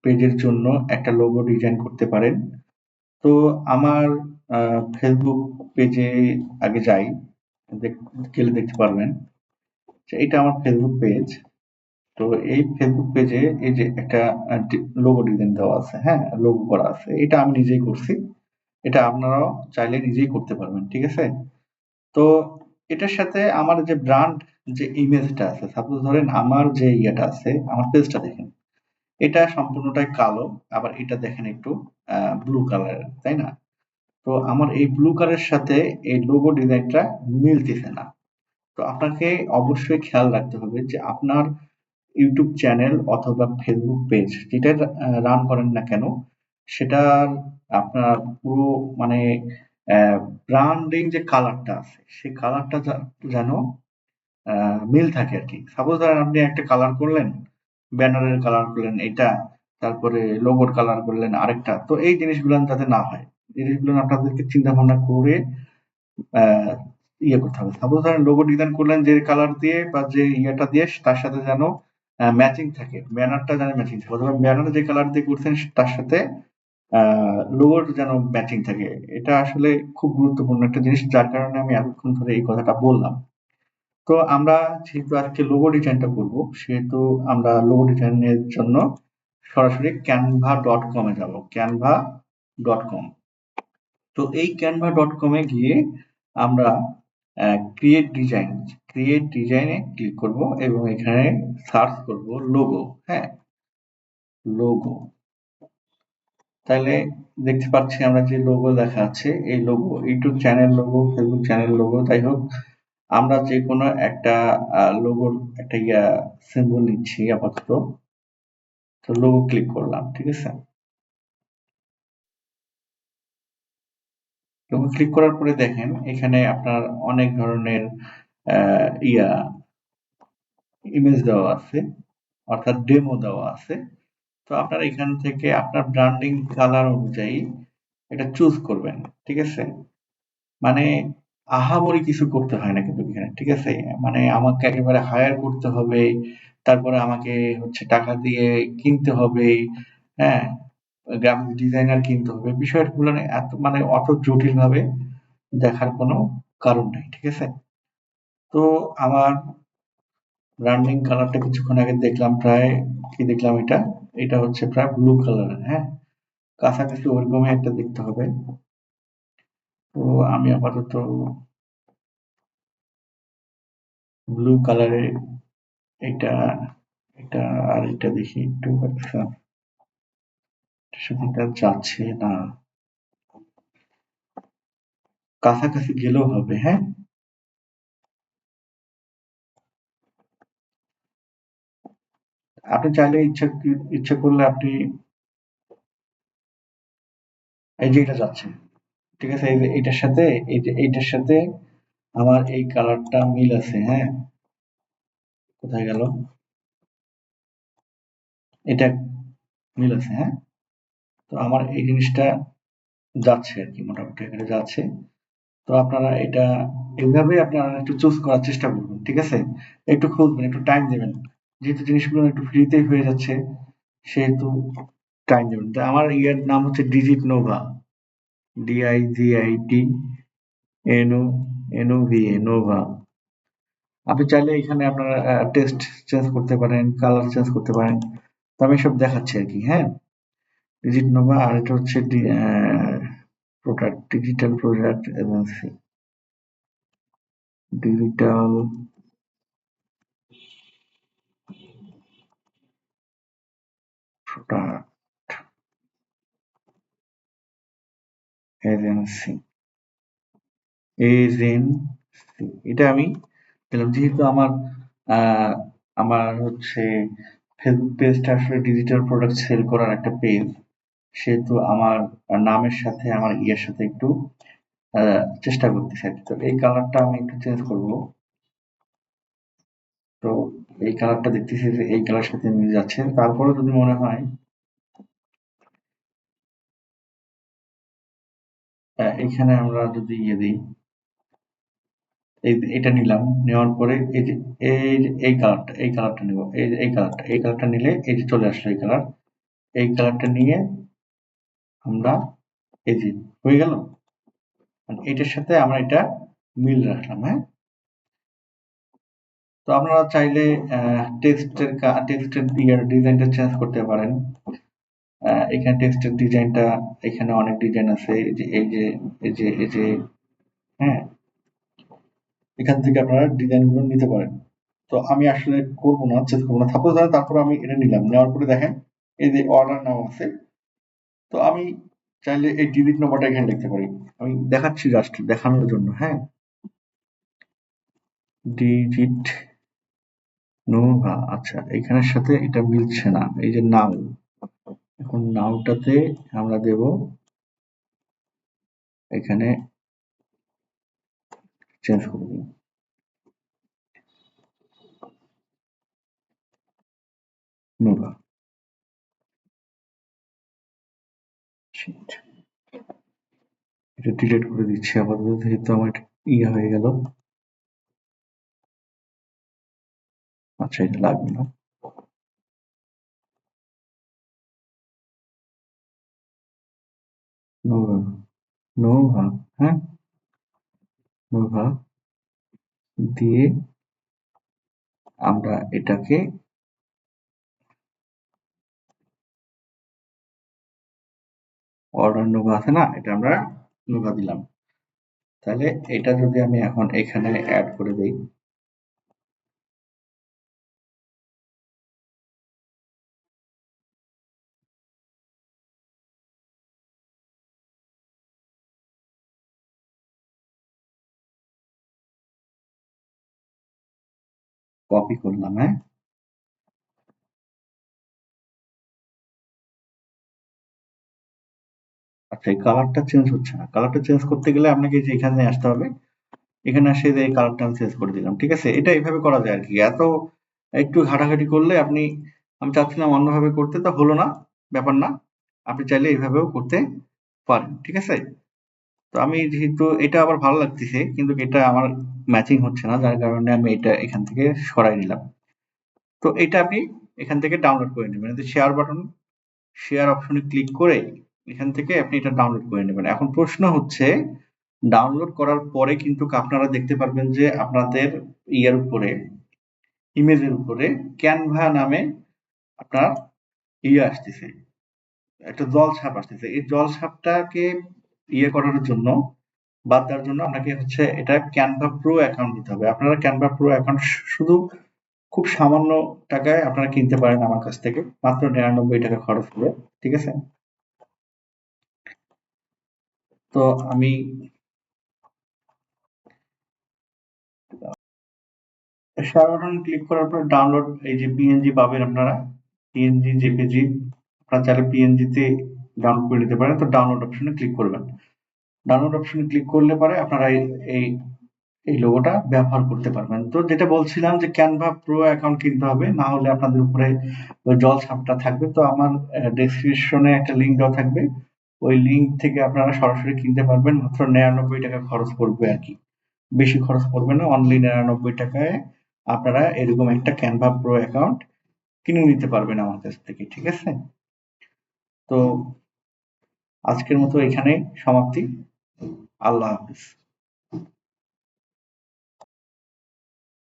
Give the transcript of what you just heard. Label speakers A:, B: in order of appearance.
A: পেজের জন্য একটা লোগো ডিজাইন করতে পারেন। তো আমার ফেসবুক পেজে আগে যাই, গেলে দেখতে পারবেন যে এটা আমার ফেসবুক পেজ। তো এই ফেসবুক পেজে এই যে একটা লোগো ডিজাইন দেওয়া আছে, হ্যাঁ, লোগো করা আছে, এটা আমি নিজেই করছি। এটা আপনারাও চাইলে নিজেই করতে পারবেন, ঠিক আছে? তো এটার সাথে আমার যে ব্র্যান্ড যে ইমেজটা আছে, সাপোজ ধরেন আমার যে ইয়েটা আছে, আমার পেজটা দেখেন, এটা সম্পূর্ণটাই কালো, আবার এটা দেখেন একটু ব্লু কালারের, তাই না? তো আমার এই ব্লু কালারের সাথে এই লোগো ডিজাইনটা মিলতেছে না। তো আপনাকে অবশ্যই খেয়াল রাখতে হবে যে আপনার ইউটিউব চ্যানেল অথবা ফেসবুক পেজ যেটা রান করেন না কেন, সেটার আপনার পুরো মানে ব্র্যান্ডিং যে কালারটা আছে, সেই কালারটা যেন মিল থাকে আর কি। সাপোজ ধরেন আপনি একটা কালার করলেন, ব্যানারের কালার করলেন এটা, তারপরে লোগোর কালার করলেন আরেকটা। তো এই জিনিসগুলো যাতে না হয়, জিনিসগুলো আপনাদেরকে চিন্তা ভাবনা করে আহ, ইয়ে করতে হবে। সাপোজ ধরেন লোগো ডিজাইন করলেন যে কালার দিয়ে বা যে ইয়েটা দিয়ে, তার সাথে যেন ম্যাচিং থাকে, ব্যানারটা যেন ম্যাচিং থাকে, অথবা ব্যানার যে কালার দিয়ে করছেন তার সাথে লোগোর যেন ম্যাচিং থাকে। এটা আসলে খুব গুরুত্বপূর্ণ একটা জিনিস, যার কারণে আমি এতক্ষণ ধরে এই কথাটা বললাম। তো আমরা যেহেতু আজকে লোগো ডিজাইনটা করব, সেহেতু আমরা লোগো ডিজাইনের জন্য সরাসরি canva.com এ যাব, canva.com। তো এই canva.com এ গিয়ে আমরা ক্রিয়েট ডিজাইনে ক্লিক করব এবং এখানে সার্চ করব লোগো, হ্যাঁ, লোগো। তাহলে দেখতে পাচ্ছি আমরা যে লোগো লেখা আছে, এই logo YouTube channel logo, Facebook channel logo, যাই হোক, আমরা যে কোনো একটা লোগোর একটা সিম্বল নিচ্ছি আপাতত। তো লোগো ক্লিক করলাম, ঠিক আছে? লোগো ক্লিক করার পরে দেখেন এখানে আপনার অনেক ধরনের আহ, ইয়া ইমেজ দেওয়া আছে, অর্থাৎ ডেমো দেওয়া আছে। তো আপনারা এখান থেকে আপনার ব্র্যান্ডিং কালার অনুযায়ী এটা চুজ করবেন, ঠিক আছে? মানে আহামরি কিছু করতে হয় না কিন্তু এখানে, ঠিক আছে? মানে আমাকে একেবারে হায়ার করতে হবে, তারপরে আমাকে হচ্ছে টাকা দিয়ে কিনতে হবে, হ্যাঁ, গ্রাফিক ডিজাইনার কিনতে হবে, বিষয়গুলো না এত মানে অত জটিল ভাবে দেখার কোনো কারণ নাই, ঠিক আছে? তো আমার ব্র্যান্ডিং কালারটা কিছুক্ষণ আগে দেখলাম, প্রায় কি দেখলাম, এটা এটা হচ্ছে প্রায় ব্লু কালার, হ্যাঁ, কাছাকাছি ওরকমই একটা দেখতে হবে। তো আমি আপাতত ব্লু কালারের এটা এটা আর এটা দেখি একটু, আচ্ছা, এটার সাথে এটা যাচ্ছে না, কাছাকাছি গেলেও হবে, হ্যাঁ। আপনি চাইলে ইচ্ছা করলে আপনি এই যে এটা যাচ্ছে, ঠিক আছে, এই যে এটার সাথে এই যে এইটার সাথে আমার এই কালারটা মিল আছে, হ্যাঁ। কোথায় গেল? এটা মিল আছে, হ্যাঁ। তো আমার এই জিনিসটা যাচ্ছে আর কি, মোটামুটি এখানে যাচ্ছে। তো আপনারা এটা এইভাবে আপনারা একটু চুজ করার চেষ্টা করবেন, ঠিক আছে? একটু খুঁজবেন, একটু টাইম দেবেন, যেহেতু জিনিসগুলো একটু ফ্রিতেই হয়ে যাচ্ছে, সেহেতু টাইম দেবেন। তো আমার ইয়ের নাম হচ্ছে ডিজিট নোভা, DIGIT নোভা। আপনি চাইলে এখানে আপনার টেক্সট চেঞ্জ করতে পারেন, কালার চেঞ্জ করতে পারেন। তো আমি সব দেখাচ্ছি আর কি, হ্যাঁ। ডিজিট নোভা, আর এটা হচ্ছে product, digital product agency, digital product agency, agency, এটা আমি দিলাম। যেহেতু আমার আহ, আমার হচ্ছে ফেসবুক পেজটা আসলে ডিজিটাল প্রোডাক্ট সেল করার একটা পেজ, সেহেতু আমার নামের সাথে আমার ইয়ের সাথে একটু চেষ্টা করতেছি আর কি। তো এই কালারটা আমি একটু চেঞ্জ করব। তো এই কালারটা দেখতেছি যে এই কালার সাথে মিলে যাচ্ছে। তারপরে যদি মনে হয় এখানে আমরা যদি ইয়ে দিই, এটা নিলাম, নেওয়ার পরে এই যে এই কালারটা নিব, এই কালারটা নিলে এই যে চলে আসলো এই কালার। এই কালারটা নিয়ে আমরা এই যে হয়ে গেল, এটার সাথে আমরা এটা মিল রাখলাম। হ্যাঁ, তো আপনারা চাইলে টেক্সটের ডিজাইনটা চেঞ্জ করতে পারেন। এখানে টেক্সটের ডিজাইনটা, এখানে অনেক ডিজাইন আছে, এই যে হ্যাঁ, এখান থেকে আপনারা ডিজাইনগুলো নিতে পারেন। তো আমি আসলে করবো না, চেঞ্জ করবো না, সাপোজ তারপর আমি এটা নিলাম, নেওয়ার পরে দেখেন এই যে অর্ডার নাও আছে। তো আমি চাইলে এই ডিলিট নম্বরটা এখানে লিখতে পারি, আমি দেখাচ্ছি জাস্ট দেখানোর জন্য। হ্যাঁ, ডিজিট নোভা, আচ্ছা এখানের সাথে এটা মিলছে না, এই যে নাও, এখন নাওটাতে আমরা দেব এখানে চেঞ্জ করে দিই, নোভা। এটা ডিলিট করে দিচ্ছি আপাতত, যেহেতু আমার ইয়ে হয়ে গেল। আচ্ছা, এটা লাগবে না। নোভা, নোভা, হ্যাঁ, নোভা দিয়ে আমরা এটাকে অর্ডার নোভা আছে না, এটা আমরা নোভা দিলাম। তাহলে এটা যদি আমি এখন এখানে অ্যাড করে দেই, কপি করলাম। হ্যাঁ, আচ্ছা এই কালারটা চেঞ্জ হচ্ছে না, কালারটা চেঞ্জ করতে গেলে আপনাকে যে এখানে আসতে হবে, এখানে আসে যে এই কালারটা আমি চেঞ্জ করে দিলাম। ঠিক আছে, এটা এইভাবে করা যায় আর কি। এত একটু ঘাটাঘাটি করলে আপনি, আমি চাচ্ছিলাম অন্যভাবে করতে, তো হলো না, ব্যাপার না, আপনি চাইলে এইভাবেও করতে পারেন। ঠিক আছে, তো আমি যেহেতু এটা আবার ভালো লাগতেছে, কিন্তু এটা আমার ম্যাচিং হচ্ছে না, যার কারণে আমি এটা এখান থেকে সরাই নিলাম। তো এটা আপনি এখান থেকে ডাউনলোড করে নেবেন, শেয়ার বাটন, শেয়ার অপশনে ক্লিক করে এখান থেকে আপনি এটা ডাউনলোড করে নেবেন। এখন প্রশ্ন হচ্ছে, ডাউনলোড করার পরে কিন্তু আপনারা দেখতে পারবেন যে আপনাদের ইয়ের উপরে, ইমেজের উপরে ক্যানভা নামে আপনার ইয়ে আসতেছে, একটা জল ছাপ আসতেছে। এই জল ছাপটাকে ইয়ে করার জন্য, বাদ দেওয়ার জন্য আপনাকে হচ্ছে এটা ক্যানভা প্রো অ্যাকাউন্ট দিতে হবে। আপনারা ক্যানভা প্রো অ্যাকাউন্ট শুধু খুব সামান্য টাকায় আপনারা কিনতে পারেন আমার কাছ থেকে, মাত্র ৯৯ টাকা খরচ করে। ঠিক আছে, তো আমি শেয়ার বাটন ক্লিক করার পর ডাউনলোড, এই যে পিএনজি পাবেন আপনারা, পিএনজি জেপিজি, আপনারা চাইলে পিএনজি তে ডাউনলোড করে নিতে পারেন। তো ডাউনলোড অপশনে ক্লিক করবেন, ডাউনলোড অপশনে ক্লিক করলে পরে আপনারা এই এই লোগোটা ব্যবহার করতে পারবেন। তো যেটা বলছিলাম যে ক্যানভা প্রো অ্যাকাউন্ট কিনতে হবে, না হলে আপনাদের উপরে ওই জল ছাপটা থাকবে। তো আমার ডেসক্রিপশনে একটা লিঙ্ক দেওয়া থাকবে, ওই লিঙ্ক থেকে আপনারা সরাসরি কিনতে পারবেন, মাত্র ৯৯ টাকা খরচ পড়বে আর কি, বেশি খরচ পড়বে না, অনলি ৯৯ টাকায় আপনারা এরকম একটা ক্যানভা প্রো অ্যাকাউন্ট কিনে নিতে পারবেন আমার কাছ থেকে। ঠিক আছে, তো আজকের মতো এখানে সমাপ্তি। আল্লাহ হাফিজ।